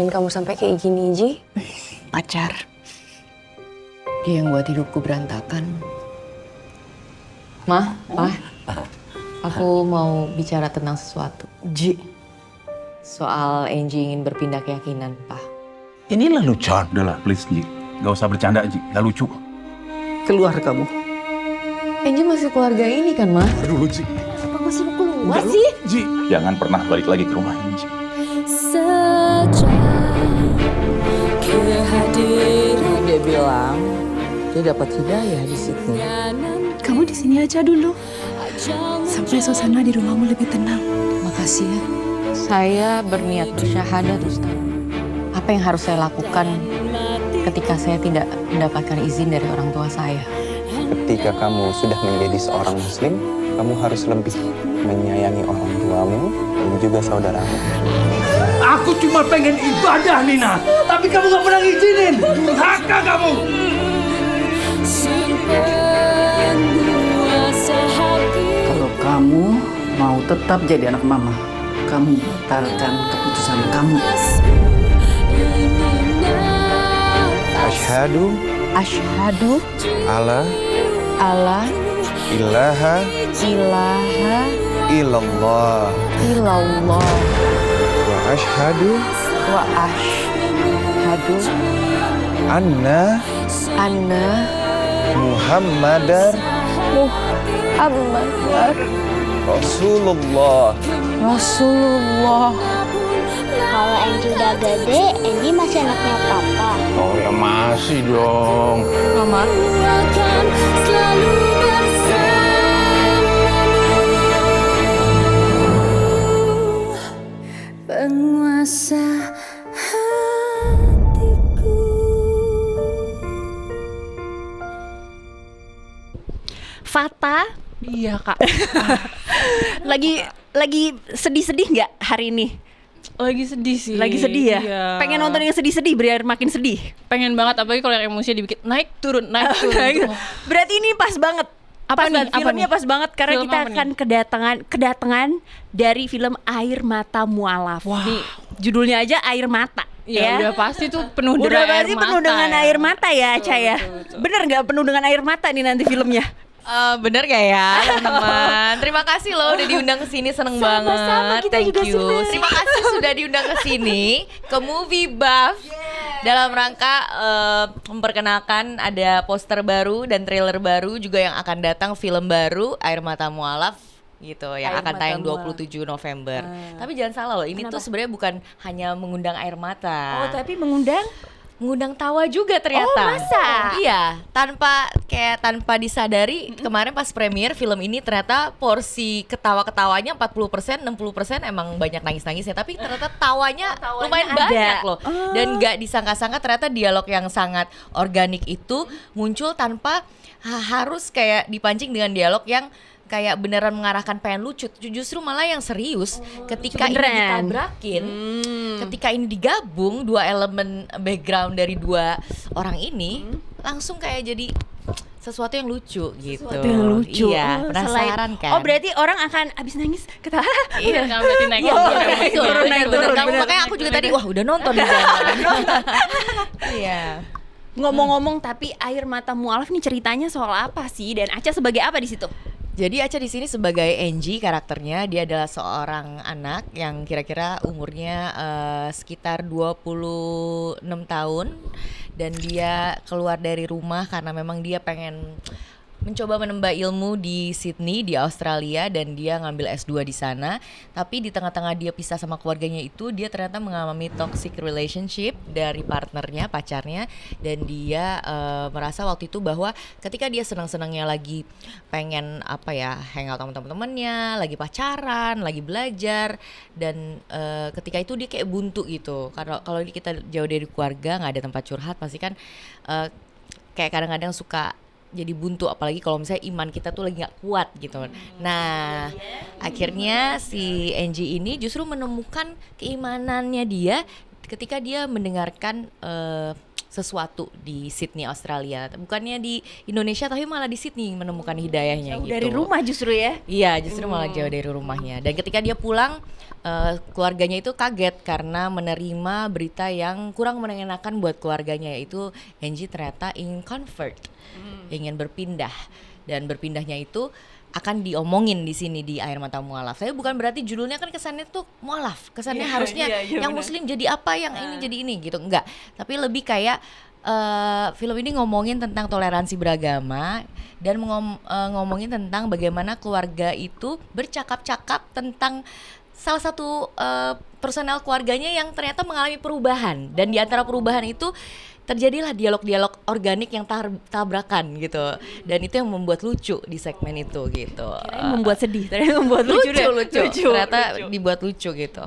bikin kamu sampai kayak gini, Ji? Pacar. Dia yang buat hidupku berantakan. Ma, Pa, aku mau bicara tentang sesuatu. Ji, Soal Angie ingin berpindah keyakinan, Pa. Inilah lucuan. Udahlah, please, Ji. Gak usah bercanda, Ji. Gak lucu. keluar kamu. Angie masih keluarga ini kan, Ma? Aduh, Ji. Apa masih mau keluar sih? Ji, jangan pernah balik lagi ke rumah ini, Ji. Dia bilang dia dapat hidayah di situ. Kamu di sini aja dulu. Sampai suasana di rumahmu lebih tenang. Makasih ya. Saya berniat bersyahadat, Ustaz. Apa yang harus saya lakukan ketika saya tidak mendapatkan izin dari orang tua saya? Ketika kamu sudah menjadi seorang muslim, kamu harus lebih menyayangi orang tuamu dan juga saudaramu. Aku cuma pengen ibadah, Nina. Tapi kamu gak pernah ngizinin. Durhaka kamu. Kalau kamu mau tetap jadi anak mama, kamu batalkan keputusan kamu. Asyhadu Asyhadu alla alla ilaha ilaha illallah illallah wa asyhadu wa asyhadu anna anna Muhammadar Muhammadar Rasulullah. Rasulullah. Kalau Angie udah gede, Angie masih anaknya papa. Oh ya masih dong. Mama. Penguasa Fata, Iya kak. lagi sedih-sedih nggak hari ini? Lagi sedih sih. Lagi sedih ya? Iya. Pengen nonton yang sedih-sedih biar makin sedih. Pengen banget, apalagi kalau yang emosinya dibikin naik turun naik turun. Berarti ini pas banget. Apa Pas nih? banget. Filmnya Apa nih? pas banget karena Film kita apa nih? akan kedatangan dari film Air Mata Mualaf. Wah. Nih, judulnya aja Air Mata. Iya, udah pasti tuh penuh Udah dengan air pasti mata. penuh dengan ya. air mata ya, Aca ya. betul. Bener nggak penuh dengan air mata nih nanti filmnya? Bener gak ya teman-teman? Terima kasih loh udah diundang ke sini, seneng banget. Sama-sama, kita Thank juga you. seneng. Terima kasih sudah diundang ke sini ke Movie Buff. Dalam rangka memperkenalkan ada poster baru dan trailer baru juga yang akan datang, film baru Air Mata Mualaf gitu yang Air akan Mata tayang Mualaf. 27 November. Tapi jangan salah loh, ini tuh sebenarnya bukan hanya mengundang air mata. Oh, tapi mengundang Mengundang tawa juga ternyata. Oh, masa? Iya, tanpa disadari kemarin pas premier film ini ternyata porsi ketawa-ketawanya 40%, 60% emang banyak nangis-nangisnya, tapi ternyata tawanya lumayan ada. banyak loh. Dan gak disangka-sangka ternyata dialog yang sangat organik itu muncul tanpa harus kayak dipancing dengan dialog yang kayak beneran mengarahkan pengen lucu, justru malah yang serius ketika ini beneran. ditabrakin, ketika ini digabung dua elemen background dari dua orang ini langsung kayak jadi sesuatu yang lucu gitu. Sesuatu yang lucu. Iya, penasaran kan? Oh, berarti orang akan abis nangis ketawa. Iya, kan berarti naik Iya, turun. naik turun, naik turun. Kamu makanya aku juga tadi wah udah nonton nih. Iya. Ngomong-ngomong, tapi Air Mata Mualaf nih ceritanya soal apa sih? Dan Aca sebagai apa di situ? Jadi Aca di sini sebagai Angie karakternya, dia adalah seorang anak yang kira-kira umurnya sekitar 26 tahun dan dia keluar dari rumah karena memang dia pengen mencoba menimba ilmu di Sydney di Australia dan dia ngambil S2 di sana. Tapi di tengah-tengah dia pisah sama keluarganya itu, dia ternyata mengalami toxic relationship dari partnernya, pacarnya, dan dia merasa waktu itu bahwa ketika dia senang-senangnya lagi pengen hangout sama teman-temannya, lagi pacaran, lagi belajar, dan ketika itu dia kayak buntu gitu. Karena kalau kita jauh dari keluarga, nggak ada tempat curhat, pasti kan kayak kadang-kadang suka jadi buntu, apalagi kalau misalnya iman kita tuh lagi nggak kuat gitu. Nah, akhirnya si Angie ini justru menemukan keimanannya dia ketika dia mendengarkan sesuatu di Sydney, Australia. Bukannya di Indonesia tapi malah di Sydney menemukan hidayahnya Jauh gitu. dari rumah justru ya. Iya, justru malah jauh dari rumahnya. Dan ketika dia pulang, keluarganya itu kaget karena menerima berita yang kurang mengenakan buat keluarganya, yaitu Angie ternyata ingin convert, ingin berpindah. Dan berpindahnya itu akan diomongin di sini di Air Mata Mualaf. Tapi bukan berarti judulnya kan kesannya tuh mualaf. Kesannya harusnya yang muslim jadi apa, yang ini jadi ini gitu. Enggak. Tapi lebih kayak film ini ngomongin tentang toleransi beragama dan ngomongin tentang bagaimana keluarga itu bercakap-cakap tentang salah satu personel keluarganya yang ternyata mengalami perubahan, dan di antara perubahan itu terjadilah dialog-dialog organik yang tabrakan gitu, dan itu yang membuat lucu di segmen itu gitu. Membuat sedih, ternyata membuat lucu. Ternyata dibuat lucu gitu.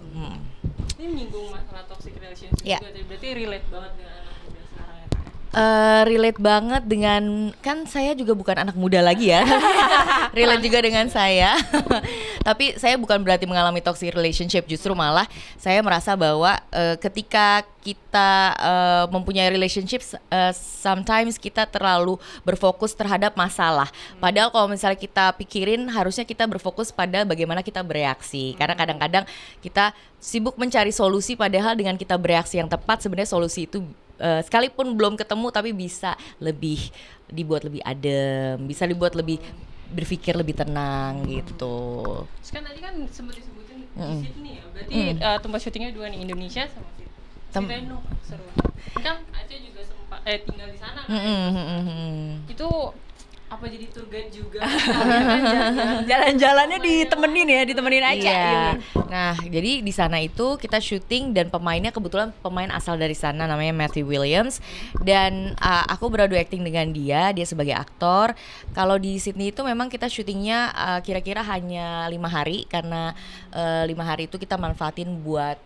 Ini menyinggung masalah toxic relationship Ya. juga, berarti relate banget dengan anak muda sekarang ya. Relate banget dengan, kan saya juga bukan anak muda lagi ya. Relate juga dengan saya. Tapi saya bukan berarti mengalami toxic relationship, justru malah saya merasa bahwa ketika kita mempunyai relationship, sometimes kita terlalu berfokus terhadap masalah. Padahal kalau misalnya kita pikirin, harusnya kita berfokus pada bagaimana kita bereaksi. Karena kadang-kadang kita sibuk mencari solusi, padahal dengan kita bereaksi yang tepat, sebenarnya solusi itu sekalipun belum ketemu tapi bisa dibuat lebih adem, bisa dibuat lebih berpikir lebih tenang gitu. Terus kan tadi kan sempat disebutin di Sydney ya, berarti tempat syutingnya dua nih, Indonesia sama Sydney. Ceritain dong, seru. Kan Aceh juga sempat tinggal di sana kan. Itu apa jadi tour guide juga? Jalan-jalannya ditemenin aja. Iya. Nah, jadi di sana itu kita syuting dan pemainnya kebetulan pemain asal dari sana, namanya Matthew Williams, dan aku beradu acting dengan dia sebagai aktor. Kalau di Sydney itu memang kita syutingnya kira-kira hanya 5 hari, karena 5 hari itu kita manfaatin buat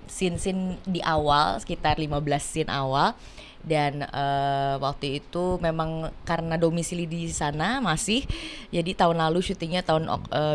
scene-scene di awal, sekitar 15 scene awal. Dan waktu itu memang karena domisili di sana masih, jadi tahun lalu syutingnya tahun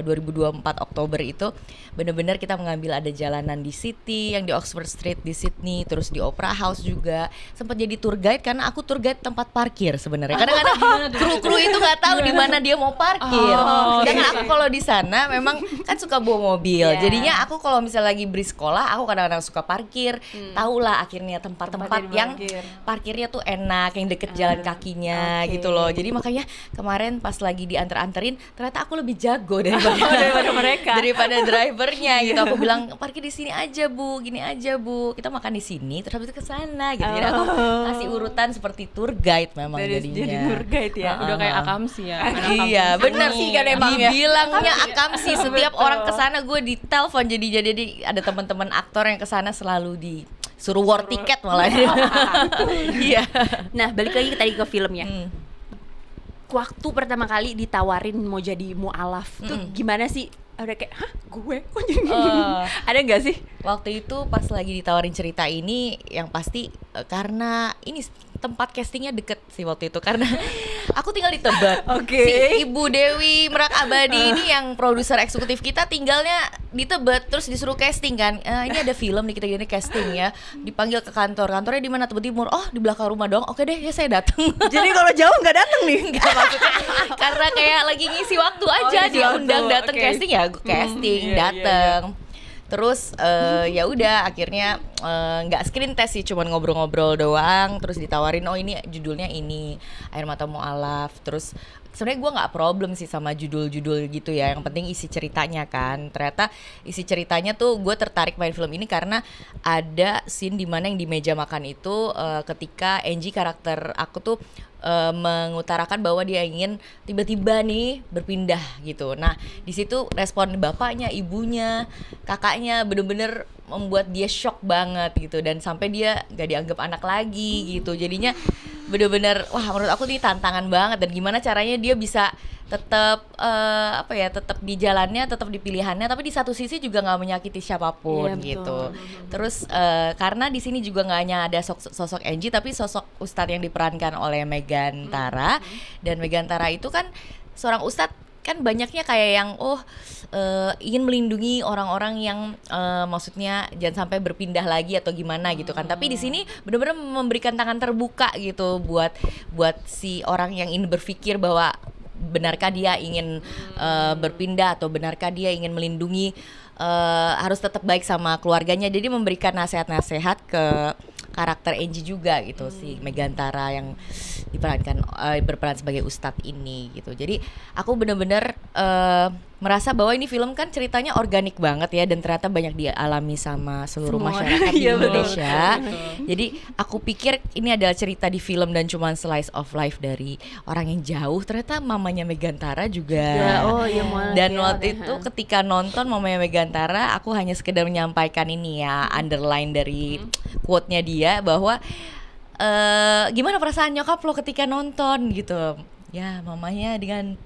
2024 Oktober itu benar-benar kita mengambil ada jalanan di City, yang di Oxford Street di Sydney, terus di Opera House juga sempat jadi tour guide, karena aku tour guide tempat parkir sebenarnya. Kadang-kadang kru itu nggak tahu di mana dia mau parkir. Sedangkan aku kalau di sana memang kan suka bawa mobil, jadinya aku kalau misalnya lagi sekolah, aku kadang-kadang suka parkir. Tahulah akhirnya tempat-tempat yang parkirnya tuh enak, yang deket jalan kakinya gitu loh. Jadi makanya kemarin pas lagi dianter-anterin, ternyata aku lebih jago daripada mereka, daripada drivernya gitu. Aku bilang parkir di sini aja bu, gini aja bu, kita makan di sini terus habis itu ke sana gitu. Jadi aku kasih urutan seperti tour guide memang jadinya. Jadi tour guide ya. Udah kayak Akamsi ya. Iya benar sih kan emang ya. dibilangnya Akamsi. Setiap orang kesana gue ditelepon, jadi ada teman-teman aktor yang kesana selalu disuruh war tiket malah. Iya. Nah, balik lagi tadi ke filmnya. Waktu pertama kali ditawarin mau jadi mualaf tuh gimana sih? Ada kayak, hah gue? Kok jadi ada nggak sih? Waktu itu pas lagi ditawarin cerita ini, yang pasti karena ini tempat castingnya deket sih waktu itu, karena aku tinggal di Tebet. Si Ibu Dewi Merak Abadi ini yang produser eksekutif kita tinggalnya di Tebet, terus disuruh casting kan. Ini ada film nih, kita gini casting ya. Dipanggil ke kantornya di mana? Tebet Timur. Oh, di belakang rumah doang. Oke deh, ya saya datang. Jadi kalau jauh nggak datang nih? Enggak, maksudnya karena kayak lagi ngisi waktu aja, diundang datang casting ya, gue casting datang. Terus ya udah akhirnya nggak screen test sih, cuman ngobrol-ngobrol doang. Terus ditawarin, oh ini judulnya ini Air Mata Mualaf. Terus sebenarnya gue nggak problem sih sama judul-judul gitu ya, yang penting isi ceritanya kan. Ternyata isi ceritanya tuh gue tertarik main film ini karena ada scene di mana yang di meja makan itu ketika Angie karakter aku tuh mengutarakan bahwa dia ingin tiba-tiba nih berpindah gitu. Nah di situ respon bapaknya, ibunya, kakaknya bener-bener membuat dia shock banget gitu, dan sampai dia gak dianggap anak lagi gitu. Jadinya bener-bener wah, menurut aku ini tantangan banget, dan gimana caranya dia bisa tetap tetap di jalannya, tetap di pilihannya, tapi di satu sisi juga nggak menyakiti siapapun gitu. Terus karena di sini juga nggak hanya ada sosok Angie, tapi sosok Ustadz yang diperankan oleh Megan Tara. Dan Megan Tara itu kan seorang ustadz kan banyaknya kayak yang ingin melindungi orang-orang yang maksudnya jangan sampai berpindah lagi atau gimana gitu kan. Tapi di sini benar-benar memberikan tangan terbuka gitu buat si orang yang ingin berpikir bahwa benarkah dia ingin berpindah atau benarkah dia ingin melindungi, harus tetap baik sama keluarganya. Jadi memberikan nasihat-nasihat ke karakter Angie juga gitu, si Megantara yang diperankan berperan sebagai ustadz ini gitu. Jadi aku benar-benar merasa bahwa ini film kan ceritanya organik banget ya, dan ternyata banyak dialami sama seluruh masyarakat di Indonesia. Jadi aku pikir ini adalah cerita di film dan cuma slice of life dari orang yang jauh. Ternyata mamanya Megantara juga. Dan waktu itu ketika nonton mamanya Megantara, aku hanya sekedar menyampaikan ini ya, underline dari quote-nya dia bahwa gimana perasaan nyokap lo ketika nonton gitu. Ya mamanya dengan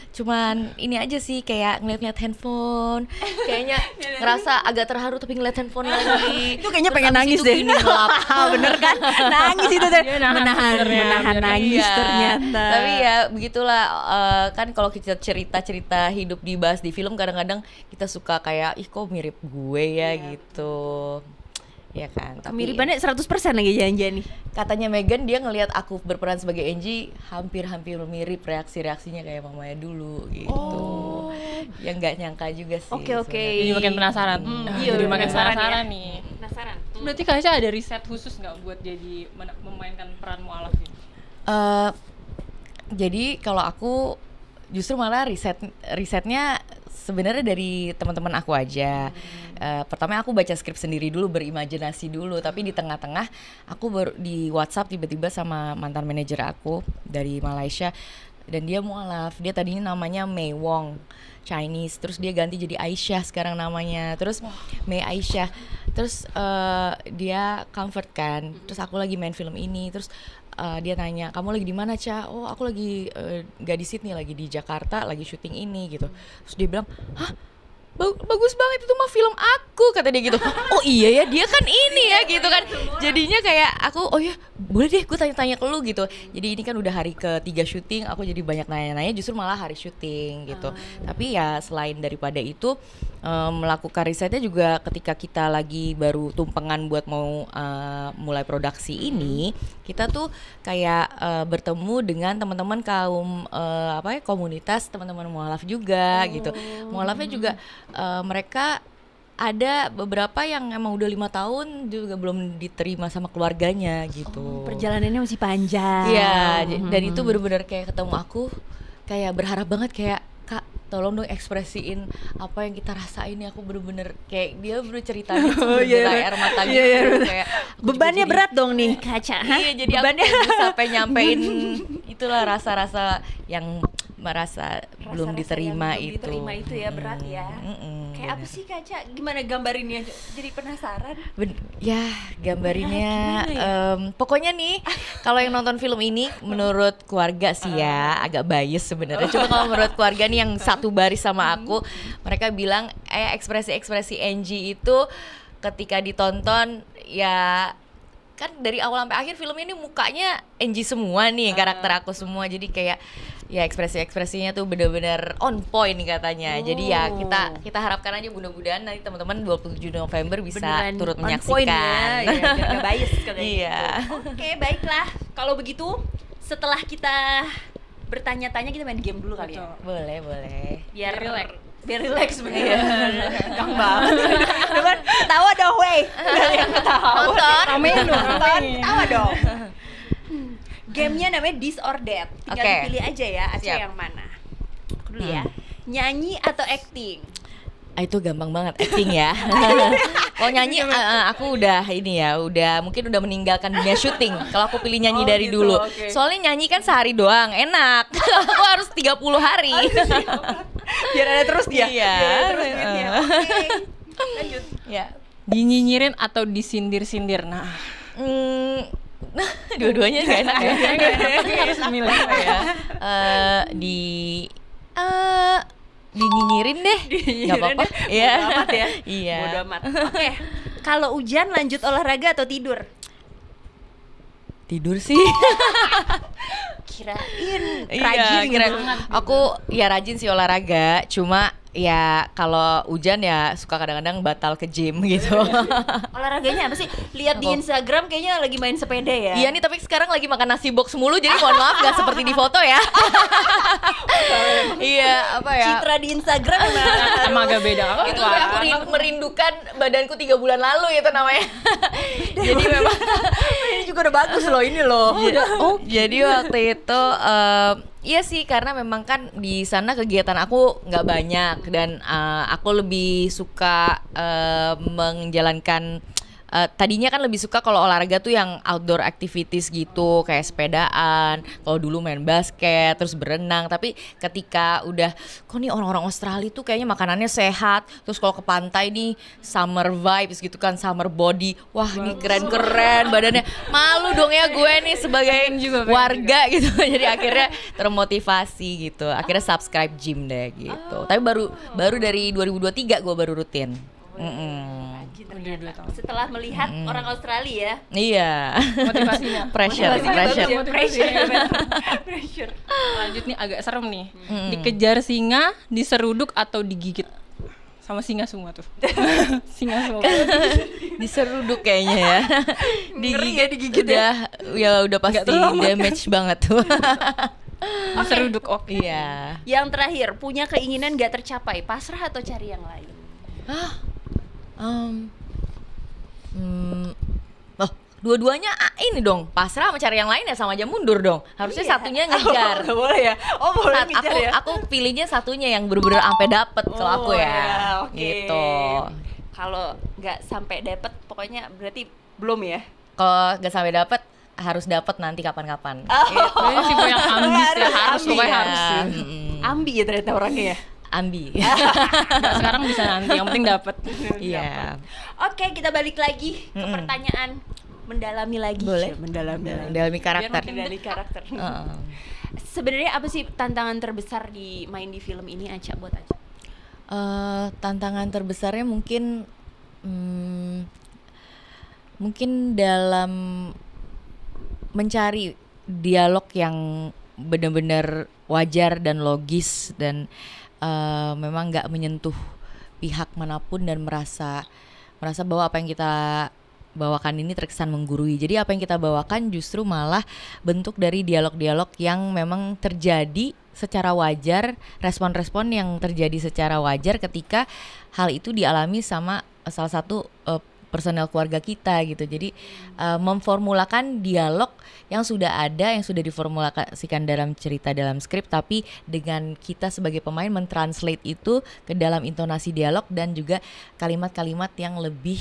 cuman ini aja sih, kayak ngeliat handphone, kayaknya ngerasa agak terharu tapi ngeliat handphone lagi. Itu kayaknya pengen nangis deh. Bener kan? Nangis itu deh. Menahan nangis ternyata. Tapi ya begitulah, kan kalau kita cerita-cerita hidup dibahas di film, kadang-kadang kita suka kayak ih kok mirip gue ya gitu. Ya kan, tapi Kemiripannya 100% lagi jangan-jangan nih. katanya Megan dia ngelihat aku berperan sebagai Angie hampir-hampir mirip reaksi-reaksinya kayak mamanya dulu gitu. Yang nggak nyangka juga sih. Oke. Jadi makin penasaran. Iya, Jadi makin penasaran penasaran ya. nih. Penasaran. Berarti Kak Aisyah ada riset khusus nggak buat jadi memainkan peran mualaf ini? Jadi kalau aku justru malah risetnya sebenarnya dari teman-teman aku aja. Pertama aku baca skrip sendiri dulu, berimajinasi dulu, tapi di tengah-tengah aku baru di WhatsApp tiba-tiba sama mantan manajer aku dari Malaysia, dan dia mualaf. Dia tadinya namanya Mei Wong, Chinese, terus dia ganti jadi Aisyah sekarang namanya, terus Mei Aisyah. Terus dia comfort kan, terus aku lagi main film ini, terus dia tanya, kamu lagi di mana, Ca? Oh aku lagi gak di Sydney, lagi di Jakarta, lagi syuting ini gitu. Terus dia bilang, hah? Bagus banget, itu mah film aku, kata dia gitu. Oh iya ya, dia kan ini ya gitu kan. Jadinya kayak aku, oh ya boleh deh gue tanya-tanya ke lu gitu. Jadi ini kan udah hari ketiga syuting, aku jadi banyak nanya-nanya justru malah hari syuting gitu. Tapi ya selain daripada itu, melakukan risetnya juga ketika kita lagi baru tumpengan buat mau mulai produksi ini, kita tuh kayak bertemu dengan teman-teman kaum komunitas teman-teman mualaf juga gitu. Mualafnya juga mereka ada beberapa yang emang udah 5 tahun juga belum diterima sama keluarganya gitu. Perjalanannya masih panjang. Iya, dan itu benar-benar kayak ketemu aku kayak berharap banget kayak, Kak tolong dong ekspresiin apa yang kita rasain. Aku bener-bener kayak dia cerita gitu, air mata gitu. Kayak bebannya berat dong nih Kaca. Iya, jadi bebannya aku sampai nyampein itulah rasa-rasa yang merasa belum diterima itu. Diterima itu ya berat ya. Kayak apa sih Kaca? Gimana gambarinnya? Jadi penasaran. Ya gambarinnya pokoknya nih kalau yang nonton film ini menurut keluarga sih ya agak bias sebenarnya. Cuma kalau menurut keluarga nih yang satu baris sama aku, mereka bilang ekspresi-ekspresi Angie itu ketika ditonton ya kan dari awal sampai akhir film ini mukanya Angie semua nih, karakter aku semua. Jadi kayak ya ekspresi-ekspresinya tuh benar-benar on point katanya. Jadi ya kita harapkan aja mudah-mudahan nanti teman-teman 27 November bisa beneran turut on menyaksikan. point ya, biar gak bias katanya. Iya. Oke, baiklah. Kalau begitu setelah kita bertanya-tanya kita main game dulu kali ya. Boleh. Biar relax bener. Gang banget. Cuman ketawa dong, wey. Yang ketawa. Nonton. Nonton, ketawa dong. Gamenya namanya This or That. Tinggal dipilih aja ya, Aceh yang mana. Aku dulu ya. Nyanyi atau acting? Itu gampang banget, acting ya. Kalau nyanyi aku udah mungkin udah meninggalkan dunia syuting. Kalau aku pilih nyanyi dari gitu, dulu. okay. Soalnya nyanyi kan sehari doang, enak. Aku harus 30 hari. Biar ada terus dia. Iya. Biar ada terus duitnya. Oke. Lanjut. Ya. Dinyinyirin atau disindir-sindir? Nah, dua-duanya gak enak ya. harus milih ya. Dinyinyirin deh. Gak apa-apa. Iya. Bodo amat ya. Iya. Bodo amat. Oke. Kalau hujan lanjut olahraga atau tidur? Tidur sih. Kirain Iya, rajin kira gitu. aku ya rajin sih olahraga, cuma ya kalau hujan ya suka kadang-kadang batal ke gym gitu. Olahraganya apa sih? Lihat di Instagram kayaknya lagi main sepeda ya. Iya nih, tapi sekarang lagi makan nasi box mulu, jadi mohon maaf gak seperti di foto ya. Iya, apa ya? Citra di Instagram Emang agak beda. Itu aku merindukan badanku 3 bulan lalu itu namanya. Jadi memang ini juga udah bagus loh ini loh. jadi waktu itu iya sih, karena memang kan di sana kegiatan aku nggak banyak dan aku lebih suka menjalankan tadinya kan lebih suka kalau olahraga tuh yang outdoor activities gitu, kayak sepedaan, kalau dulu main basket, terus berenang. Tapi ketika udah, kok nih orang-orang Australia tuh kayaknya makanannya sehat, terus kalau ke pantai nih summer vibes gitu kan, summer body, wah ini keren-keren badannya, malu dong ya gue nih sebagai warga gitu. Jadi akhirnya termotivasi gitu, akhirnya subscribe gym deh gitu. Tapi baru dari 2023 gue baru rutin. Setelah melihat orang Australia ya. Iya. Motivasinya. Pressure. Pressure. Lanjut nih, agak serem nih. Dikejar singa, diseruduk atau digigit? Sama singa semua tuh. Singa semua. Diseruduk kayaknya ya. Digigit udah pasti damage banget tuh. Diseruduk, oke. Iya. Yang terakhir, punya keinginan gak tercapai, pasrah atau cari yang lain? Dua-duanya ini dong, pasrah sama cari yang lain ya sama aja mundur dong. Harusnya satunya ngejar. Oh, boleh ya? Oh boleh ngejar ya? Aku pilihnya satunya yang bener-bener sampai dapet kalau aku ya. Oke. Gitu. Kalau nggak sampai dapet, pokoknya berarti belum ya? Kalau nggak sampai dapet, harus dapet nanti kapan-kapan. Ini tipe yang ambis ya, harus ambi pokoknya ya. harus sih. Ambi ya ternyata orangnya ya. Ambi. Nggak, sekarang bisa nanti, yang penting dapet. Iya. Oke, kita balik lagi ke pertanyaan mendalami lagi. Boleh. Mendalami karakter. dari karakter. Sebenarnya apa sih tantangan terbesar di main di film ini, Aca, buat Aca? Tantangan terbesarnya mungkin dalam mencari dialog yang benar-benar wajar dan logis dan memang nggak menyentuh pihak manapun dan merasa bahwa apa yang kita bawakan ini terkesan menggurui. Jadi apa yang kita bawakan justru malah bentuk dari dialog-dialog yang memang terjadi secara wajar, respon-respon yang terjadi secara wajar ketika hal itu dialami sama salah satu personel keluarga kita gitu. Jadi memformulakan dialog yang sudah ada, yang sudah diformulasikan dalam cerita, dalam skrip, tapi dengan kita sebagai pemain mentranslate itu ke dalam intonasi dialog dan juga kalimat-kalimat yang lebih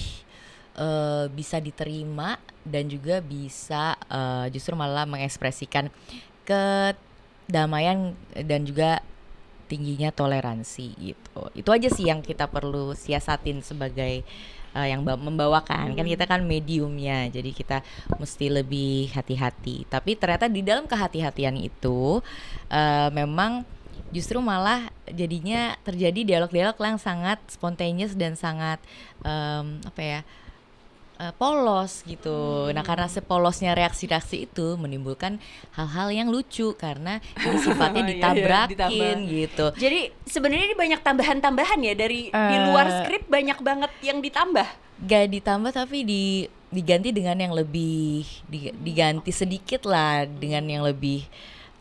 bisa diterima dan juga bisa justru malah mengekspresikan kedamaian dan juga tingginya toleransi gitu. Itu aja sih yang kita perlu siasatin sebagai yang membawakan. Kan kita kan mediumnya, jadi kita mesti lebih hati-hati. Tapi ternyata di dalam kehati-hatian itu memang justru malah jadinya terjadi dialog-dialog yang sangat spontaneous dan sangat polos gitu. Nah, karena sepolosnya reaksi-reaksi itu menimbulkan hal-hal yang lucu karena ini sifatnya ditabrakin gitu. Jadi sebenarnya ini banyak tambahan-tambahan ya dari di luar skrip, banyak banget yang ditambah. Gak ditambah tapi diganti dengan yang lebih diganti sedikit lah dengan yang lebih,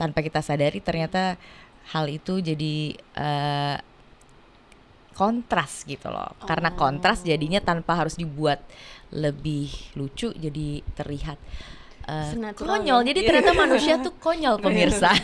tanpa kita sadari ternyata hal itu jadi kontras gitu loh. Karena kontras jadinya tanpa harus dibuat lebih lucu jadi terlihat konyol. Jadi ternyata manusia tuh konyol, pemirsa.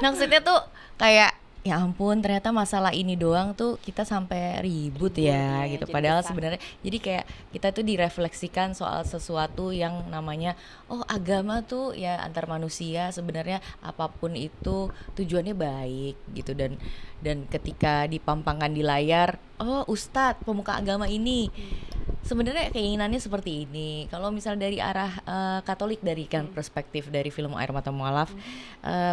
Maksudnya tuh kayak ya ampun, ternyata masalah ini doang tuh kita sampai ribut ya gitu. Padahal sebenarnya jadi kayak kita tuh direfleksikan soal sesuatu yang namanya agama tuh ya antar manusia, sebenarnya apapun itu tujuannya baik gitu. Dan ketika dipampangkan di layar, ustadz pemuka agama ini sebenarnya keinginannya seperti ini. Kalau misal dari arah Katolik, dari kan perspektif dari film Air Mata Mualaf,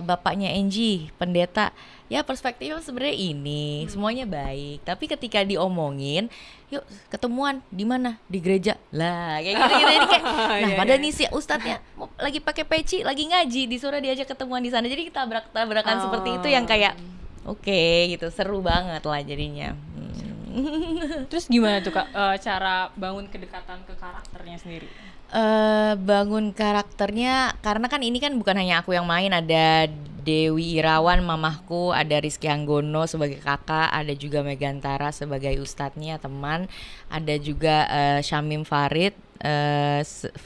bapaknya Angie, pendeta, ya perspektifnya sebenarnya ini, semuanya baik. Tapi ketika diomongin, yuk ketemuan di mana? Di gereja. Lah, kayak gitu jadi kayak nah, padahal nih si ustadznya lagi pakai peci, lagi ngaji, disuruh diajak ketemuan di sana. Jadi kita tabrakan seperti itu yang kayak oke, gitu, seru banget lah jadinya. Terus gimana tuh Kak cara bangun kedekatan ke karakternya sendiri? Bangun karakternya karena kan ini kan bukan hanya aku yang main, ada Dewi Irawan mamahku, ada Rizky Anggono sebagai kakak, ada juga Megantara sebagai ustadznya teman, ada juga Syamim Farid,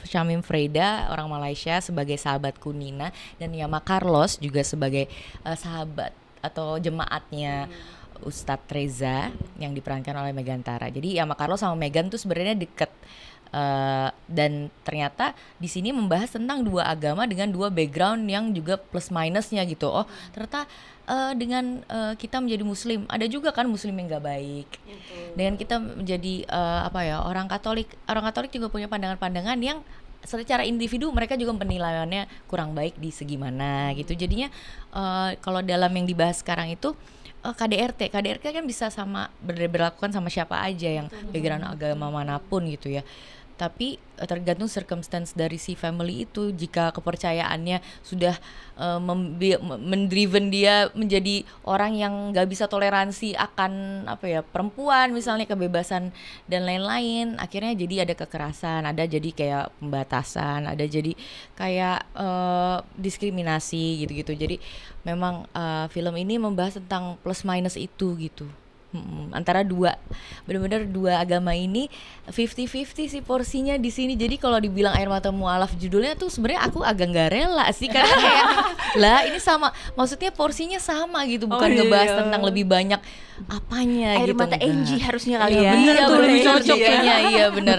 Syamim Freda orang Malaysia sebagai sahabatku Nina, dan Yama Carlos juga sebagai sahabat atau jemaatnya Ustadz Reza yang diperankan oleh Megantara. Jadi Yama Carlos sama Megan tuh sebenarnya deket. Dan ternyata di sini membahas tentang dua agama dengan dua background yang juga plus minusnya gitu. Oh ternyata dengan kita menjadi Muslim, ada juga kan Muslim yang nggak baik. Dengan kita menjadi orang Katolik juga punya pandangan-pandangan yang secara individu mereka juga penilaiannya kurang baik di segi mana gitu. Jadinya kalau dalam yang dibahas sekarang itu KDRT kan bisa sama berlakukan sama siapa aja yang background agama manapun gitu ya. Tapi tergantung circumstance dari si family itu. Jika kepercayaannya sudah mendriven dia menjadi orang yang nggak bisa toleransi akan perempuan misalnya, kebebasan dan lain-lain, akhirnya jadi ada kekerasan, ada jadi kayak pembatasan, ada jadi kayak diskriminasi gitu-gitu. Jadi memang film ini membahas tentang plus minus itu gitu. Antara benar-benar dua agama ini 50-50 sih porsinya di sini. Jadi kalau dibilang Air Mata Mualaf judulnya tuh sebenarnya aku agak nggak rela sih, karena kayak lah ini sama, maksudnya porsinya sama gitu, bukan ngebahas tentang lebih banyak apanya Air gitu. Mata Angie harusnya kali ya. Iya, lebih cocok kayaknya. Iya benar.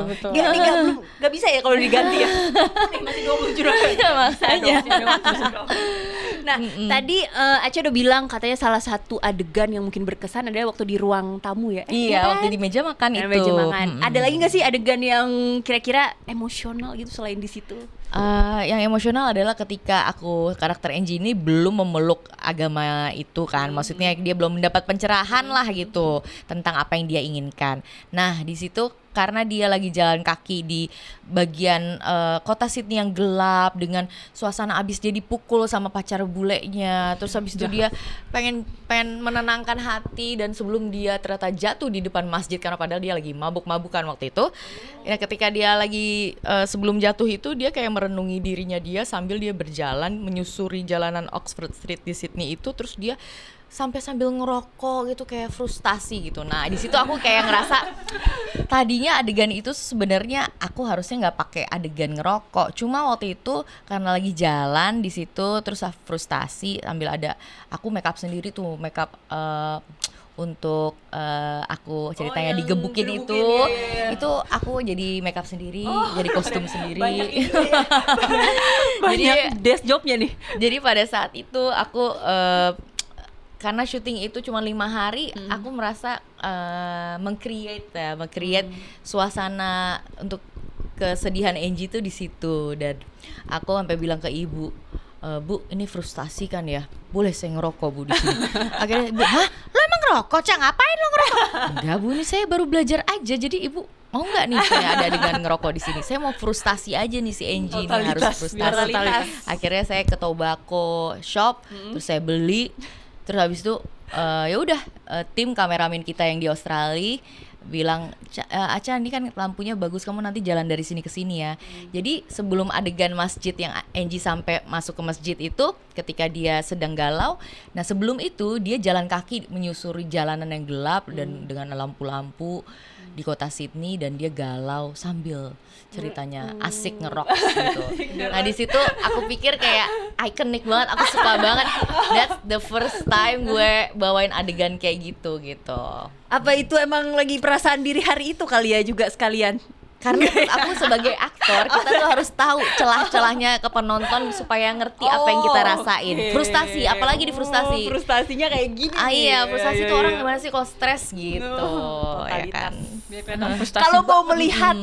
Betul. Gak bisa ya kalau diganti ya. Masih 20 judul. Makanya. Nah, tadi Aca udah bilang katanya salah satu adegan yang mungkin berkesan adalah waktu di ruang tamu ya. Iya, waktu di meja makan itu. Meja makan. Ada lagi nggak sih adegan yang kira-kira emosional gitu selain di situ? Yang emosional adalah ketika karakter Angie ini belum memeluk agama itu kan, maksudnya dia belum mendapat pencerahan lah gitu tentang apa yang dia inginkan. Nah di situ karena dia lagi jalan kaki di bagian kota Sydney yang gelap dengan suasana abis dia dipukul sama pacar bulenya, terus habis itu dia pengen menenangkan hati, dan sebelum dia ternyata jatuh di depan masjid karena padahal dia lagi mabuk-mabukan waktu itu. Ya ketika dia lagi sebelum jatuh itu dia kayak merenungi dirinya dia sambil dia berjalan menyusuri jalanan Oxford Street di Sydney itu, terus dia sambil ngerokok gitu, kayak frustasi gitu. Nah di situ aku kayak ngerasa tadinya adegan itu sebenarnya aku harusnya nggak pakai adegan ngerokok, cuma waktu itu karena lagi jalan di situ terus frustasi, sambil aku make up sendiri tuh, make up untuk aku ceritanya digebukin itu, itu aku jadi make up sendiri, jadi kostum sendiri. Banyak desk jobnya nih. Jadi pada saat itu aku karena syuting itu cuma 5 hari, aku merasa meng-create suasana untuk kesedihan Angie itu di situ. Dan aku sampai bilang ke ibu, Bu, ini frustasi kan ya? Boleh saya ngerokok Bu di sini? Akhirnya ibu, hah? Lo emang ngerokok? Cak, ngapain lo ngerokok? Enggak Bu, ini saya baru belajar aja. Jadi ibu mau nggak nih saya ada adegan ngerokok di sini? Saya mau frustasi aja nih si Angie ini, harus frustasi. Akhirnya saya ke tobacco shop, terus saya beli. Terus habis itu ya udah tim kameramen kita yang di Australia bilang, Aca ini kan lampunya bagus, kamu nanti jalan dari sini ke sini ya. Jadi sebelum adegan masjid yang Angie sampai masuk ke masjid itu, ketika dia sedang galau, nah sebelum itu dia jalan kaki menyusuri jalanan yang gelap dan dengan lampu-lampu di kota Sydney, dan dia galau sambil ceritanya asik ngerok gitu. Nah di situ aku pikir kayak ikonik banget, aku suka banget. That's the first time gue bawain adegan kayak gitu. Apa itu emang lagi perasaan diri hari itu kali ya juga sekalian? Karena aku sebagai aktor, kita tuh harus tahu celah-celahnya ke penonton supaya ngerti apa yang kita rasain. Frustasi, apalagi di frustasi. Frustasinya kayak gini. Iya, frustasi tuh orang gimana sih kalau stres gitu. Totalitas. Ya kan. Biar kelihatan frustasi. Kalau mau melihat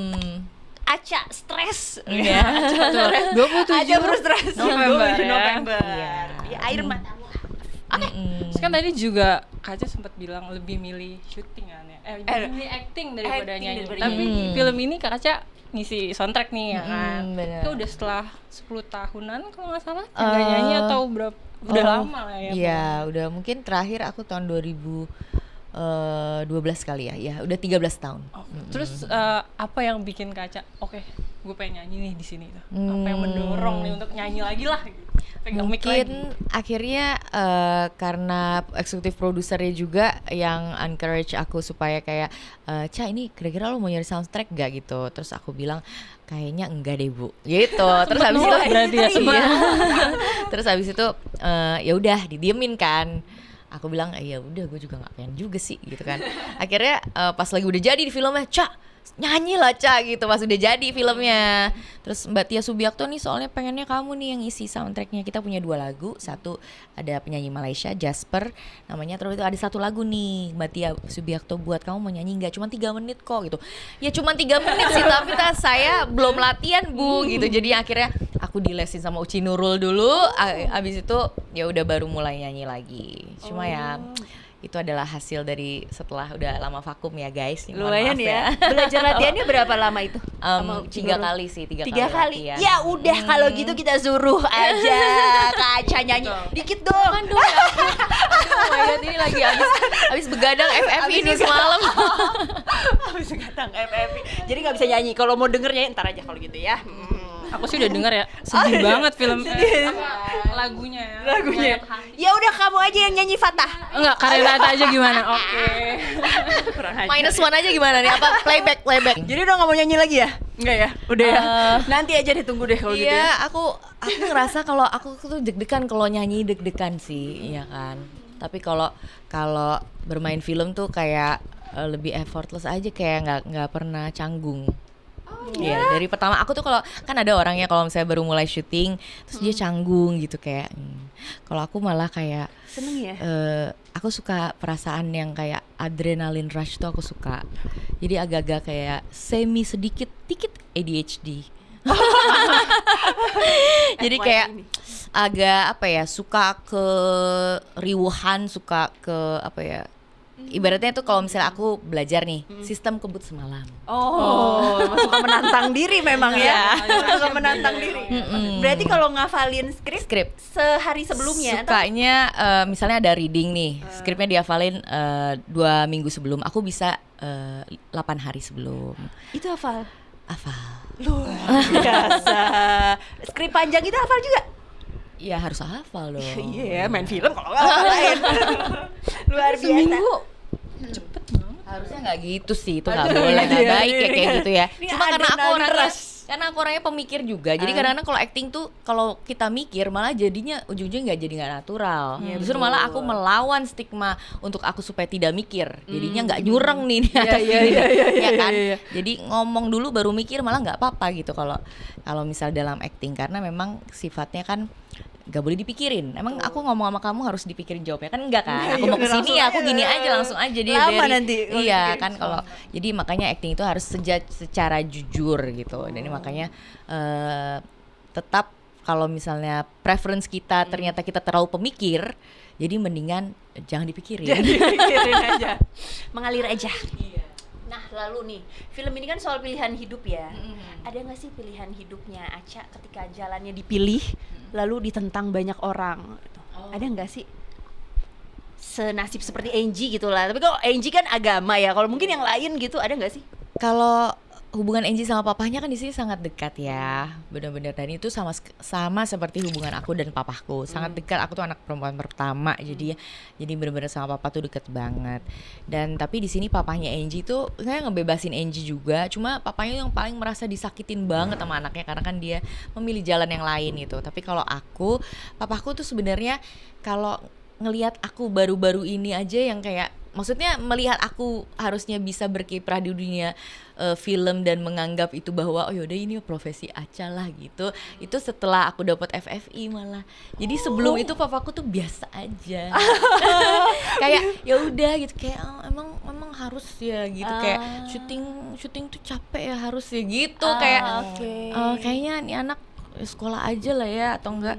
Aca stres, Iya. Aca frustasi November, 27 ya. November. Iya. Di air matamu. Terus kan tadi juga Kaca sempat bilang lebih milih syuting kan ya. Lebih milih acting daripada acting nyanyi. daripada Tapi film ini Kak Kaca ngisi soundtrack nih ya kan. bener. Itu udah setelah 10 tahunan kalau nggak salah. Nggak nyanyi atau berapa? Udah lama lah ya. Iya, udah mungkin terakhir aku tahun 2012 kali ya. Ya, udah 13 tahun. Oh, terus apa yang bikin Kaca oke, gue pengen nyanyi nih di sini tuh. Apa yang mendorong nih untuk nyanyi lagi lah gitu. Pegang mic lagi. Mungkin akhirnya karena eksekutif produsernya juga yang encourage aku supaya kayak Ca, ini kira-kira lo mau nyari soundtrack gak gitu. Terus aku bilang kayaknya enggak deh Bu gitu. Terus habis itu berarti ya semua. Terus habis itu ya udah didiemin kan. Aku bilang ya udah, gue juga nggak pengen juga sih gitu kan. Akhirnya pas lagi udah jadi di filmnya, Ca nyanyi lah Ca gitu pas udah jadi filmnya. Terus Mbak Tia Subiakto nih soalnya pengennya kamu nih yang isi soundtracknya. Kita punya 2 lagu, satu ada penyanyi Malaysia Jasper namanya, terus itu ada 1 lagu nih Mbak Tia Subiakto buat kamu mau nyanyi nggak, cuma 3 menit kok gitu. Ya cuma 3 menit sih tapi saya belum latihan Bu gitu. Jadi akhirnya aku dilesin sama Uci Nurul dulu, abis itu ya udah baru mulai nyanyi lagi. Cuma ya itu adalah hasil dari setelah udah lama vakum ya guys. Mohon Lumayan maaf ya. Belajar latihannya berapa lama itu? Sama 3 kali sih, 3 3 kali. latihan. Ya udah kalau gitu kita suruh aja Kak Aca nyanyi. Dikit dong. Aduh, oh my God, ini lagi habis begadang FFI ini semalam. Habis katang FFI. Jadi nggak bisa nyanyi. Kalau mau dengernya ntar aja kalau gitu ya. Aku sih udah denger ya, sedih banget film lagunya ya. Lagunya. Ya udah kamu aja yang nyanyi Fatah. Enggak, Karenata aja gimana? Oke. -1 aja gimana nih? Apa playback? Jadi udah nggak mau nyanyi lagi ya? Enggak ya? Udah ya. Nanti aja ditunggu deh kalau gitu ya. Iya, aku ngerasa kalau aku tuh deg-degan kalau nyanyi, deg-degan sih, ya kan. Tapi kalau bermain film tuh kayak lebih effortless aja, kayak nggak pernah canggung. Iya, dari pertama aku tuh kalau kan ada orangnya kalau misalnya baru mulai syuting terus dia canggung gitu kayak. Kalau aku malah kayak Seneng ya? aku suka perasaan yang kayak adrenalin rush tuh aku suka. Jadi agak-agak kayak dikit ADHD. Jadi kayak agak apa ya, suka ke riuhan, suka ke apa ya, ibaratnya tuh kalau misalnya aku belajar nih sistem kebut semalam. Oh, suka menantang diri memang ya. Suka menantang diri. Berarti kalau ngafalin skrip sehari sebelumnya Sukanya misalnya ada reading nih, skripnya dihafalin 2 minggu sebelum, aku bisa 8 hari sebelum. itu hafal. Luar Biasa. Skrip panjang itu hafal juga? Ya harus hafal dong. Iya, main film kalau nggak hafalin. Luar biasa. Seminggu. Harusnya nggak gitu sih, itu nggak boleh, nggak baik ya kayak gitu ya. Ini Cuma karena adrenalin aku orangnya pemikir juga, jadi kadang-kadang kalau acting tuh kalau kita mikir malah jadinya ujung-ujungnya nggak natural. Justru malah aku melawan stigma untuk aku supaya tidak mikir, jadinya nggak nyureng nih di atas ini, ya kan. Jadi ngomong dulu baru mikir malah nggak apa-apa gitu kalau misal dalam acting, karena memang sifatnya kan gak boleh dipikirin. Emang aku ngomong sama kamu harus dipikirin jawabnya kan, enggak kan? Aku mau kesini ya, aku gini aja langsung aja dia lama nanti kalau iya dipikirin kan, kalau jadi makanya acting itu harus secara jujur gitu. Dan ini makanya tetap kalau misalnya preference kita ternyata kita terlalu pemikir, jadi mendingan jangan dipikirin. Dipikirin aja. Mengalir aja. Nah, lalu nih, film ini kan soal pilihan hidup ya. Ada nggak sih pilihan hidupnya Aca ketika jalannya dipilih, lalu ditentang banyak orang? Ada nggak sih? Senasib seperti Angie gitu lah. Tapi kalau Angie kan agama ya. Kalau mungkin yang lain gitu, ada nggak sih? Kalau hubungan Angie sama papahnya kan di sini sangat dekat ya, benar-benar, dan itu sama seperti hubungan aku dan papahku, sangat dekat. Aku tuh anak perempuan pertama, jadi benar-benar sama papa tuh deket banget. Dan tapi di sini papahnya Angie tuh saya ngebebasin Angie juga, cuma papahnya yang paling merasa disakitin banget sama anaknya karena kan dia memilih jalan yang lain gitu. Tapi kalau aku, papahku tuh sebenarnya kalau ngelihat aku baru-baru ini aja yang kayak, maksudnya melihat aku harusnya bisa berkiprah di dunia film dan menganggap itu bahwa oh yaudah ini profesi Aca lah gitu. Itu setelah aku dapat FFI malah. Jadi sebelum itu papaku tuh biasa aja. Kayak ya udah gitu, kayak emang harus ya gitu, kayak syuting tuh capek ya harus ya gitu, kayak kayaknya nih anak sekolah aja lah ya, atau enggak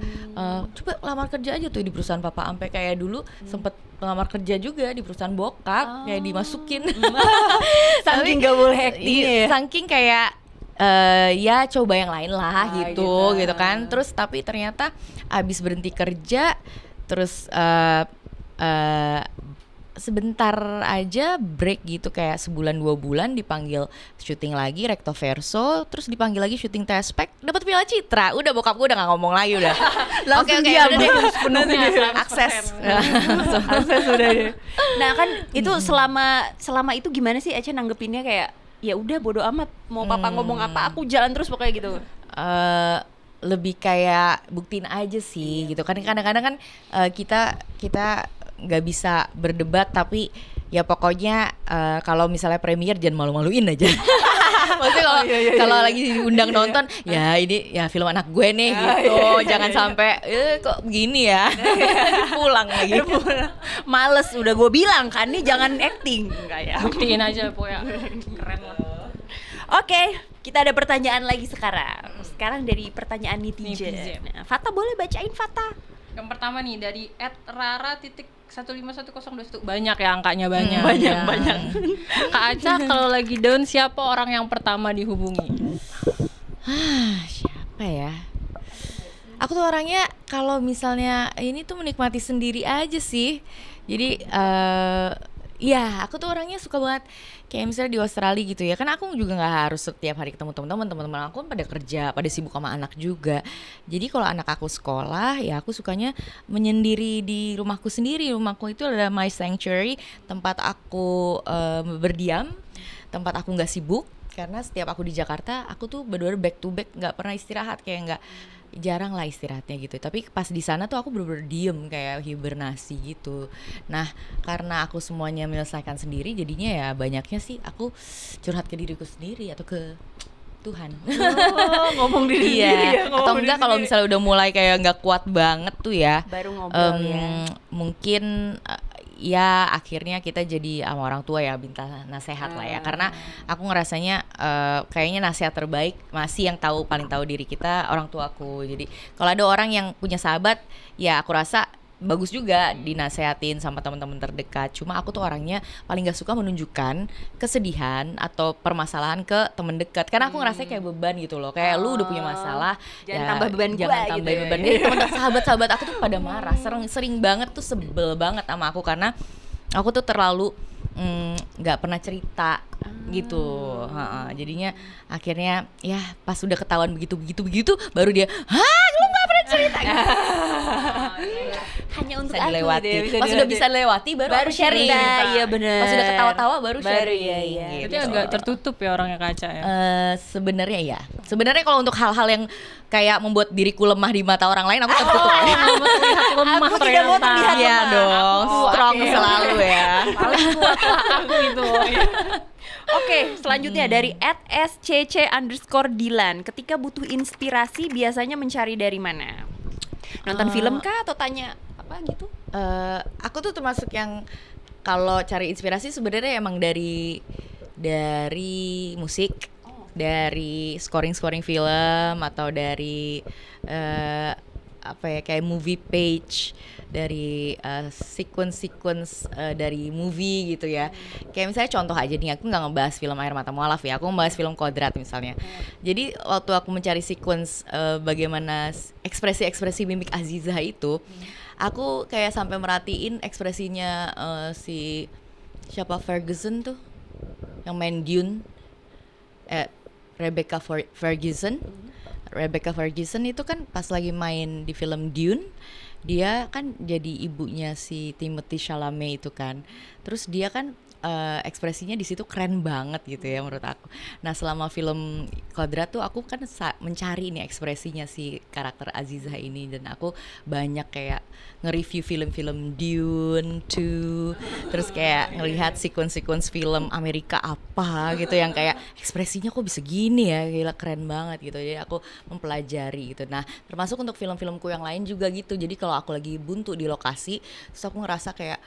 coba lamar kerja aja tuh di perusahaan papa, sampai kayak dulu sempet lamar kerja juga di perusahaan bokap, kayak dimasukin Saking gak boleh acting ya. saking kayak ya coba yang lain lah gitu kan. Terus tapi ternyata abis berhenti kerja terus sebentar aja break gitu, kayak sebulan 2 bulan dipanggil syuting lagi Recto Verso, terus dipanggil lagi syuting Tespek, dapat Piala Citra. Udah bokap gue udah gak ngomong lagi udah. Oke udah deh akses. Akses udah deh. Nah kan itu selama itu gimana sih Aca nanggepinnya, kayak ya udah bodo amat mau papa ngomong apa aku jalan terus pokoknya gitu. Lebih kayak buktiin aja sih gitu kan. Kadang-kadang kan kita nggak bisa berdebat, tapi ya pokoknya kalau misalnya premier jangan malu-maluin aja. Maksudnya kalau lagi diundang nonton ya ini ya film anak gue nih gitu, jangan sampai kok begini ya. Pulang lagi. Males, udah gue bilang kan nih jangan acting. Enggak ya. Buktiin aja pokoknya. Keren lah. Oke, kita ada pertanyaan lagi sekarang. Sekarang dari pertanyaan netizen. Nah, Fata boleh bacain Fata. Yang pertama nih dari @rara.15102. Banyak ya angkanya, banyak. Banyak. Kak Aca kalau lagi down siapa orang yang pertama dihubungi? Siapa ya? Aku tuh orangnya kalau misalnya ini tuh menikmati sendiri aja sih. Jadi ya aku tuh orangnya suka banget kayak misalnya di Australia gitu ya, kan aku juga nggak harus setiap hari ketemu teman-teman aku kan pada kerja, pada sibuk sama anak juga. Jadi kalau anak aku sekolah ya aku sukanya menyendiri di rumahku sendiri. Rumahku itu adalah my sanctuary, tempat aku berdiam, tempat aku nggak sibuk. Karena setiap aku di Jakarta aku tuh bener-bener back to back, nggak pernah istirahat, kayak nggak, jarang lah istirahatnya gitu. Tapi pas di sana tuh aku bener-bener diem kayak hibernasi gitu. Nah karena aku semuanya menyelesaikan sendiri, jadinya ya banyaknya sih aku curhat ke diriku sendiri atau ke Tuhan. Ngomong diri sendiri ya, atau enggak kalau misalnya udah mulai kayak nggak kuat banget tuh ya, baru ngobrol ya. Mungkin ya akhirnya kita jadi sama orang tua ya minta nasihat lah ya, karena aku ngerasanya kayaknya nasihat terbaik masih yang paling tahu diri kita orang tuaku. Jadi kalau ada orang yang punya sahabat ya aku rasa bagus juga dinasehatin sama teman-teman terdekat. Cuma aku tuh orangnya paling gak suka menunjukkan kesedihan atau permasalahan ke teman dekat, karena aku ngerasa kayak beban gitu loh, kayak lu udah punya masalah jangan tambah beban gua jangan gitu tambahin ya. beban. Teman sahabat-sahabat aku tuh pada marah, sering banget tuh, sebel banget sama aku karena aku tuh terlalu nggak pernah cerita gitu. Jadinya akhirnya ya pas udah ketahuan begitu baru dia, lu nggak pernah cerita gitu. Hanya untuk bisa aku dilewati. deh, Pas udah bisa dilewati baru sharing. Iya benar. Pas udah ketawa-tawa baru sharing. Iya. Berarti agak tertutup ya orangnya Kak Aca ya? Sebenarnya ya. Sebenarnya kalau untuk hal-hal yang kayak membuat diriku lemah di mata orang lain, aku tertutup. Lemah Aku tidak mau terlihat Iya lemah. dong, strong selalu ya. Paling kuat lah aku itu. Oke, selanjutnya dari @scc_Dilan. Ketika butuh inspirasi biasanya mencari dari mana? Nonton film kah atau tanya apa gitu? Aku tuh termasuk yang kalau cari inspirasi sebenarnya emang dari musik, dari scoring film, atau dari kayak movie page, dari sequence dari movie gitu ya. Kayak misalnya contoh aja nih, aku nggak ngebahas film Air Mata Mualaf ya, aku ngebahas film Kodrat misalnya. Jadi waktu aku mencari sequence bagaimana ekspresi mimik Azizah itu, aku kayak sampai merhatiin ekspresinya si siapa, Ferguson tuh yang main Dune, Rebecca Ferguson. Rebecca Ferguson itu kan pas lagi main di film Dune, dia kan jadi ibunya si Timothée Chalamet itu kan. Terus dia kan ekspresinya di situ keren banget gitu ya menurut aku. Nah selama film Kodrat tuh aku kan mencari nih ekspresinya si karakter Azizah ini, dan aku banyak kayak nge-review film-film Dune 2, terus kayak ngelihat sequence film Amerika apa gitu yang kayak ekspresinya kok bisa gini ya, gila keren banget gitu. Jadi aku mempelajari gitu. Nah termasuk untuk film-filmku yang lain juga gitu. Jadi kalau aku lagi buntu di lokasi, terus aku ngerasa kayak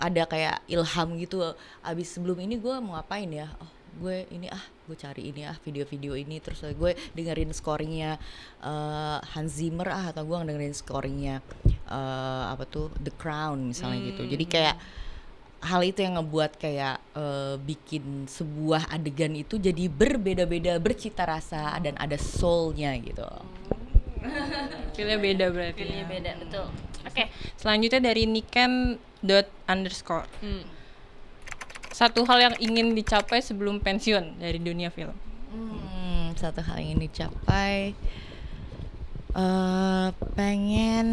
ada kayak ilham gitu. Abis sebelum ini gue mau ngapain ya, gue cari ini video-video ini, terus gue dengerin scoringnya Hans Zimmer atau gue dengerin scoringnya The Crown misalnya gitu. Jadi kayak hal itu yang ngebuat kayak bikin sebuah adegan itu jadi berbeda-beda, bercita rasa dan ada soulnya gitu. Feelnya beda berarti. Feelnya beda, betul. Oke. Selanjutnya dari Niken _. Satu hal yang ingin dicapai sebelum pensiun dari dunia film. Satu hal yang ingin dicapai, pengen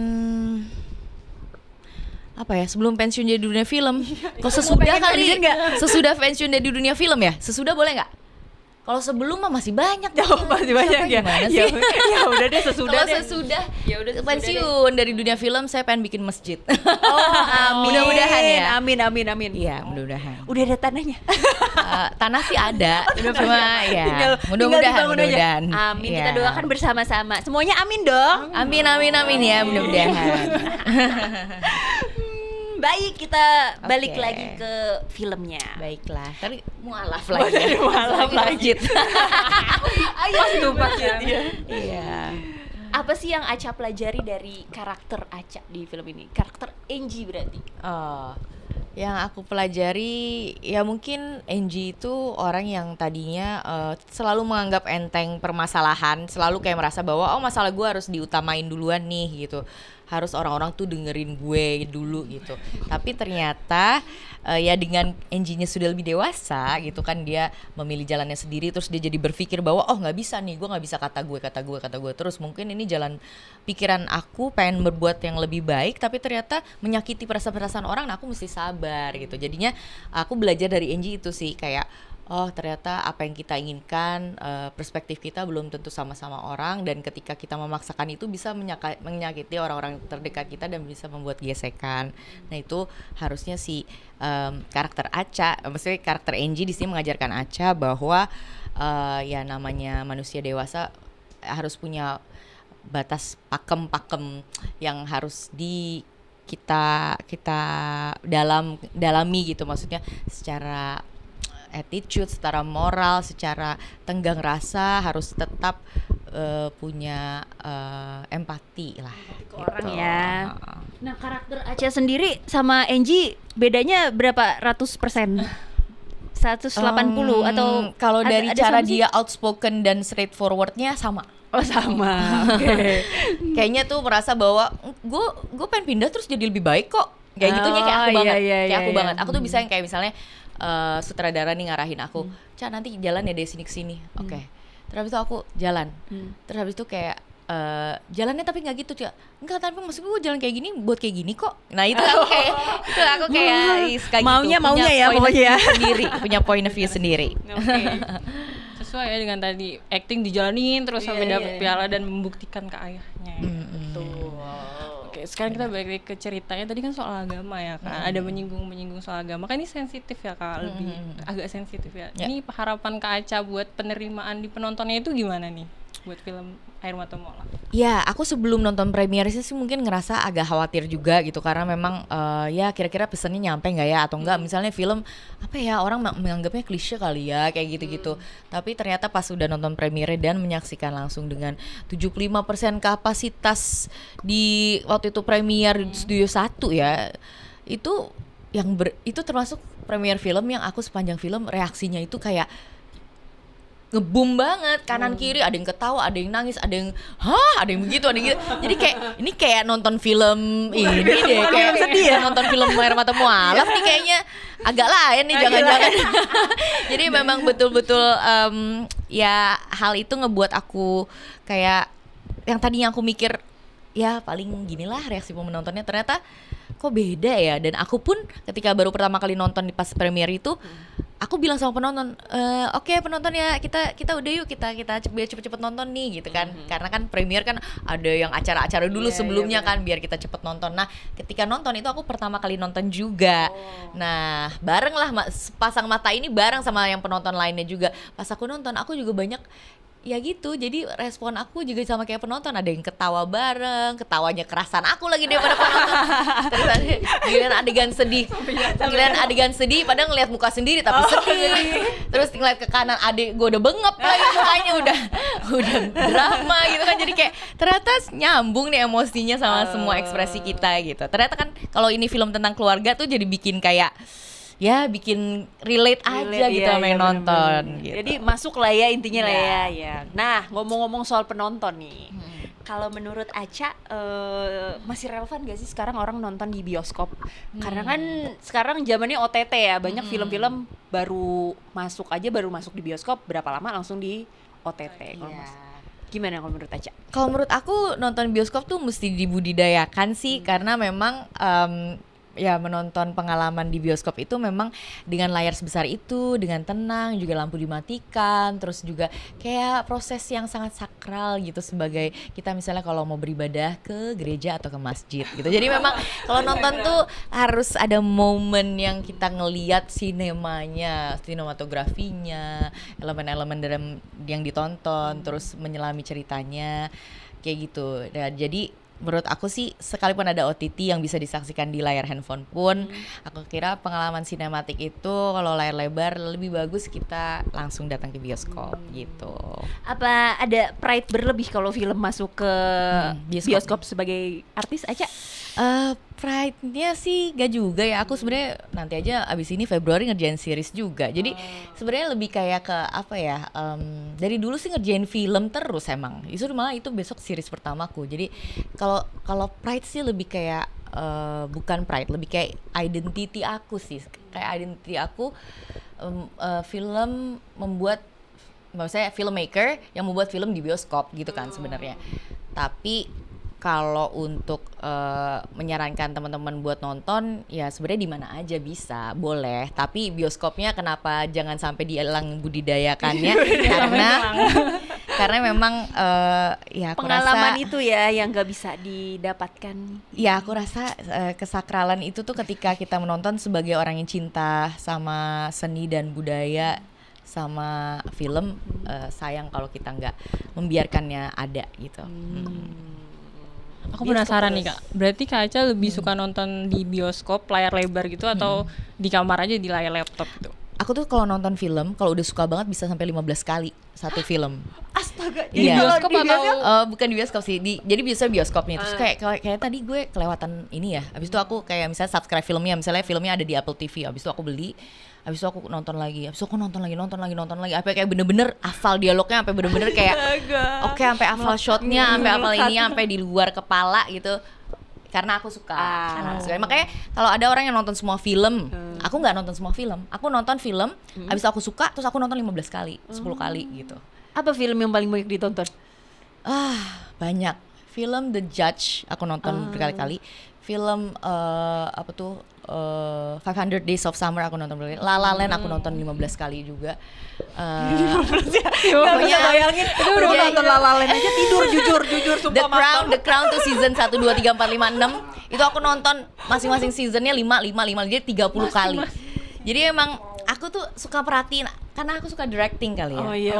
apa ya, sebelum pensiun dari dunia film. Kalau sesudah kali, sesudah pensiun dari dunia film ya, sesudah boleh nggak? Kalau sebelum mah masih banyak. Masih banyak ya. Sih? Ya udah deh sesudah. Kalau sesudah Ya udah pensiun dari dunia film, saya pengen bikin masjid. Amin. Mudah-mudahan ya. Amin. Iya, mudah-mudahan. Udah ada tanahnya. Tanah sih ada, cuma ya Tinggal mudah-mudahan. dibangun aja. Amin. Kita Ya. doakan bersama-sama. Semuanya amin dong. Amin ya, mudah-mudahan. Baik, kita balik Oke. lagi ke filmnya. Baiklah, tapi mualaf lagi. Dari mualaf lagi. Pas ya. Iya. Apa sih yang Aca pelajari dari karakter Aca di film ini? Karakter Angie berarti. Yang aku pelajari ya mungkin Angie itu orang yang tadinya selalu menganggap enteng permasalahan, selalu kayak merasa bahwa masalah gue harus diutamain duluan nih gitu, harus orang-orang tuh dengerin gue dulu gitu. Tapi ternyata ya dengan Angie-nya sudah lebih dewasa gitu kan, dia memilih jalannya sendiri, terus dia jadi berpikir bahwa nggak bisa nih, gue nggak bisa kata gue terus, mungkin ini jalan pikiran aku pengen berbuat yang lebih baik, tapi ternyata menyakiti perasaan-perasaan orang, nah aku mesti sabar gitu. Jadinya aku belajar dari Angie itu sih, kayak ternyata apa yang kita inginkan, perspektif kita belum tentu sama-sama orang, dan ketika kita memaksakan itu bisa menyakiti orang-orang terdekat kita dan bisa membuat gesekan. Nah itu harusnya si karakter Aca, maksudnya karakter Angie di sini mengajarkan Aca bahwa ya namanya manusia dewasa harus punya batas pakem yang harus kita dalami gitu, maksudnya secara attitude, secara moral, secara tenggang rasa harus tetap punya empati lah Ke orang ya. Nah, karakter Aca sendiri sama Angie bedanya berapa ratus %? 180 atau kalau dari ada cara sama sih? dia outspoken dan straightforwardnya sama. Oh sama. Oke. Kayaknya tuh merasa bahwa gue pengen pindah terus jadi lebih baik kok. Kayak gitunya kayak aku iya, banget. iya, Kayak aku iya. banget. Aku tuh bisa yang kayak misalnya sutradara nih ngarahin aku, Ca nanti jalan ya dari sini ke sini. Oke. Terus habis itu aku jalan. Terus habis itu kayak jalannya tapi nggak gitu, Ca. Enggak, tapi maksud gue jalan kayak gini buat kayak gini kok. Nah itu aku kayak suka Maunya- gitu. maunya Punya ya, point of pokoknya. view sendiri, punya point of view sendiri. Oke. Sesuai ya dengan tadi, acting dijalanin terus sampai dapat piala dan membuktikan ke ayahnya. Oke, sekarang kita balik lagi ke ceritanya. Tadi kan soal agama ya Kak, ada menyinggung soal agama. Kan ini sensitif ya Kak, lebih agak sensitif ya. Ini harapan Kak Aca buat penerimaan di penontonnya itu gimana nih buat film Air Mata Mola? Ya, aku sebelum nonton premiernya sih mungkin ngerasa agak khawatir juga gitu, karena memang ya kira-kira pesannya nyampe nggak ya atau enggak. Misalnya film apa ya, orang menganggapnya klise kali ya kayak gitu-gitu. Tapi ternyata pas udah nonton premiernya dan menyaksikan langsung dengan 75% kapasitas di waktu itu premier di Studio 1 ya. Itu itu termasuk premier film yang aku sepanjang film reaksinya itu kayak ngebum banget, kanan kiri ada yang ketawa, ada yang nangis, ada yang ada yang begitu, ada yang gitu. Jadi kayak ini kayak nonton film ini deh, kayak sedih ya, nonton film Air Mata Mualaf nih kayaknya agak lain nih, jangan-jangan. Jadi memang betul-betul ya hal itu ngebuat aku kayak yang tadinya aku mikir ya paling ginilah reaksi penontonnya, ternyata kok beda ya. Dan aku pun ketika baru pertama kali nonton di pas premier itu, aku bilang sama penonton, oke penonton ya, kita udah yuk kita biar cepet-cepet nonton nih gitu kan. Karena kan premier kan ada yang acara-acara dulu sebelumnya kan, biar kita cepet nonton. Nah ketika nonton itu aku pertama kali nonton juga. Nah bareng lah pasang mata ini bareng sama yang penonton lainnya juga. Pas aku nonton aku juga banyak ya gitu, jadi respon aku juga sama kayak penonton, ada yang ketawa bareng, ketawanya kerasan aku lagi daripada penonton. Terus giliran adegan sedih padahal ngeliat muka sendiri tapi sedih. Terus ngeliat ke kanan adik gue udah bengep lagi mukanya, udah drama gitu kan. Jadi kayak ternyata nyambung nih emosinya sama semua ekspresi kita gitu. Ternyata kan kalau ini film tentang keluarga tuh jadi bikin kayak ya bikin relate aja gitu sama yang nonton gitu. Jadi masuk lah ya intinya lah ya. Nah, ngomong-ngomong soal penonton nih. Kalau menurut Aca masih relevan gak sih sekarang orang nonton di bioskop? Karena kan sekarang zamannya OTT ya, banyak film-film baru masuk di bioskop, berapa lama langsung di OTT. Gimana kalau menurut Aca? Kalau menurut aku nonton bioskop tuh mesti dibudidayakan sih, karena memang ya menonton pengalaman di bioskop itu memang dengan layar sebesar itu, dengan tenang, juga lampu dimatikan, terus juga kayak proses yang sangat sakral gitu, sebagai kita misalnya kalau mau beribadah ke gereja atau ke masjid gitu. Jadi memang kalau nonton tuh harus ada momen yang kita ngeliat sinematografinya, elemen-elemen dalam yang ditonton, terus menyelami ceritanya kayak gitu. Nah, jadi menurut aku sih sekalipun ada OTT yang bisa disaksikan di layar handphone pun, aku kira pengalaman sinematik itu kalau layar lebar lebih bagus kita langsung datang ke bioskop gitu. Apa ada pride berlebih kalau film masuk ke bioskop sebagai artis Aca? Pride-nya sih gak juga ya. Aku sebenarnya nanti aja abis ini Februari ngerjain series juga. Jadi sebenarnya lebih kayak ke apa ya? Dari dulu sih ngerjain film terus emang. Justru malah itu besok series pertamaku. Jadi kalau pride sih lebih kayak bukan pride, lebih kayak identity aku sih. Kayak identity aku film membuat, maksudnya filmmaker yang membuat film di bioskop gitu kan sebenarnya. Tapi kalau untuk menyarankan teman-teman buat nonton, ya sebenarnya di mana aja bisa, boleh. Tapi bioskopnya kenapa jangan sampai dihilang budidayakannya? karena memang ya aku pengalaman rasa, itu ya yang gak bisa didapatkan. Ya aku rasa kesakralan itu tuh ketika kita menonton sebagai orang yang cinta sama seni dan budaya, sama film, sayang kalau kita nggak membiarkannya ada gitu. Aku penasaran nih Kak, berarti Kak Aca lebih suka nonton di bioskop layar lebar gitu atau di kamar aja di layar laptop gitu? Aku tuh kalau nonton film, kalau udah suka banget bisa sampai 15 kali satu film. Astaga, di bioskop atau? Bukan di bioskop sih, jadi biasa bioskopnya. Terus kayak tadi gue kelewatan ini ya. Habis itu aku kayak misalnya subscribe filmnya, misalnya filmnya ada di Apple TV. Habis itu aku beli, habis itu aku nonton lagi. Habis itu aku nonton lagi. Sampai kayak bener-bener hafal dialognya, sampai bener-bener kayak oke, sampai hafal shotnya, sampai hafal ini, sampai di luar kepala gitu. Karena aku suka. Makanya kalau ada orang yang nonton semua film, aku nggak nonton semua film. Aku nonton film, habis aku suka, terus aku nonton 15 kali, 10 kali gitu. Apa film yang paling banyak ditonton? Banyak. Film The Judge aku nonton berkali-kali. Film 500 Days of Summer aku nonton berkali-kali. La La Land aku nonton 15 kali juga. Gak bisa bayangin, udah nonton La La Land aja tidur, jujur sumpah. The Crown tuh season 1, 2, 3, 4, 5, 6 itu aku nonton masing-masing seasonnya 5, jadi 30 kali. Jadi emang aku tuh suka perhatiin, karena aku suka directing kali ya.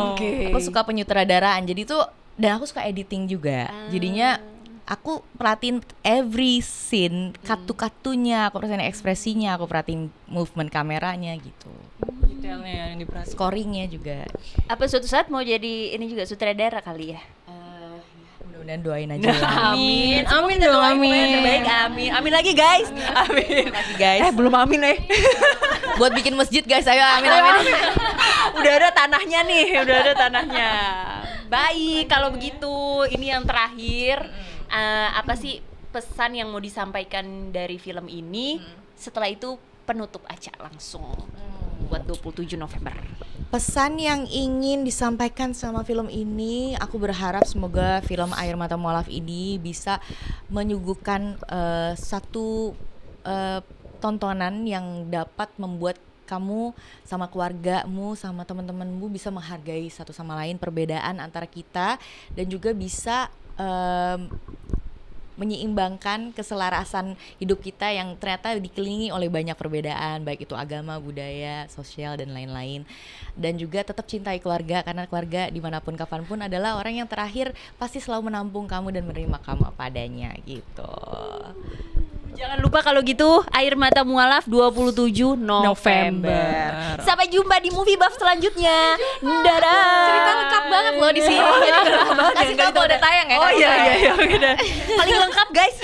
Aku suka penyutradaraan, jadi tuh, dan aku suka editing juga. Jadinya aku perhatiin every scene, cut-to-cut-nya, aku perhatiin ekspresinya, aku perhatiin movement kameranya gitu. Detailnya yang diperhatiin. Scoringnya juga. Apa suatu saat mau jadi ini juga sutradara kali ya? Mudah-mudahan doain aja lah. Amin lagi guys. Amin lagi guys. Belum amin Buat bikin masjid guys, ayo amin. Udah ada tanahnya nih, Baik, kalau begitu ini yang terakhir. Apa sih pesan yang mau disampaikan dari film ini? Setelah itu penutup Aca langsung buat 27 November. Pesan yang ingin disampaikan sama film ini, aku berharap semoga film Air Mata Mualaf ini bisa menyuguhkan satu tontonan yang dapat membuat kamu sama keluargamu, sama teman-temanmu bisa menghargai satu sama lain perbedaan antara kita, dan juga bisa menyeimbangkan keselarasan hidup kita yang ternyata dikelilingi oleh banyak perbedaan, baik itu agama, budaya, sosial dan lain-lain. Dan juga tetap cintai keluarga, karena keluarga dimanapun kapanpun adalah orang yang terakhir pasti selalu menampung kamu dan menerima kamu apa adanya gitu. Jangan lupa kalau gitu Air Mata Mualaf 27 November. Sampai jumpa di Movie Buff selanjutnya. Dadah. Cerita lengkap banget loh di sini. Jadi kasih tahu kalau udah tayang ya. Oh iya. Paling lengkap guys.